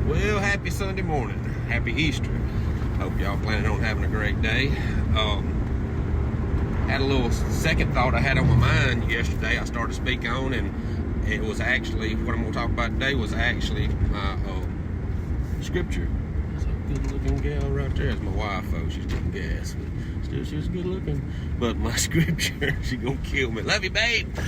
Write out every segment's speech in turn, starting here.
Well, happy Sunday morning. Happy Easter. Hope y'all planning on having a great day. Had a little second thought I had on my mind yesterday I started to speak on, and it was actually, what I'm going to talk about today was actually my scripture. There's a good looking gal right there. It's my wife, folks. She's getting gas. But still, she's good looking. But my scripture, she's going to kill me. Love you, babe.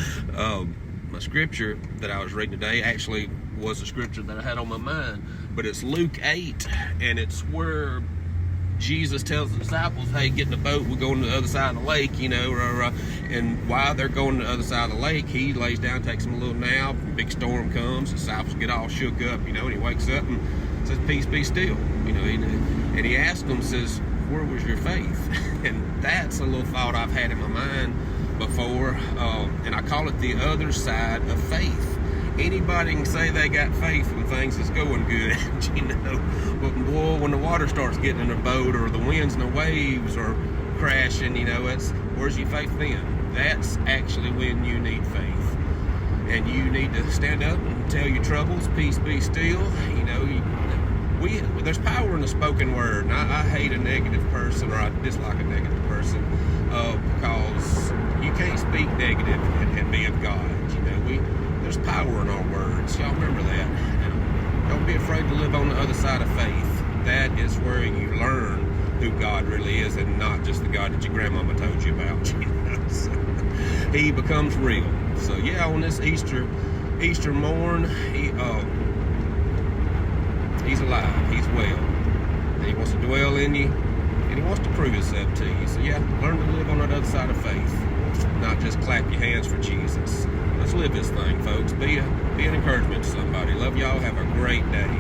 My scripture that I was reading today actually was the scripture that I had on my mind, but it's Luke 8, and it's where Jesus tells the disciples, hey, get in the boat, we're going to the other side of the lake, and while they're going to the other side of the lake, he lays down, takes them a little nap, a big storm comes, the disciples get all shook up, and he wakes up and says, peace, be still, and he asks them, says, where was your faith? And that's a little thought I've had in my mind before, and I call it the other side of faith. Anybody can say they got faith when things is going good, but boy, when the water starts getting in the boat, or the winds and the waves are crashing, it's where's your faith then? That's actually when you need faith, and you need to stand up and tell your troubles, peace, be still. There's power in the spoken word, and I hate a negative person, or I dislike a negative person, because you can't speak negative and be of God. There's power in our words. Y'all remember that. And don't be afraid to live on the other side of faith. That is where you learn who God really is, and not just the God that your grandmama told you about. So, he becomes real. So yeah, on this Easter morn, he's alive. He's well. And he wants to dwell in you, and he wants to prove himself to you. So yeah, learn to live on that other side of faith. Not just clap your hands for Jesus. Let's live this thing, folks. Be an encouragement to somebody. Love y'all. Have a great day.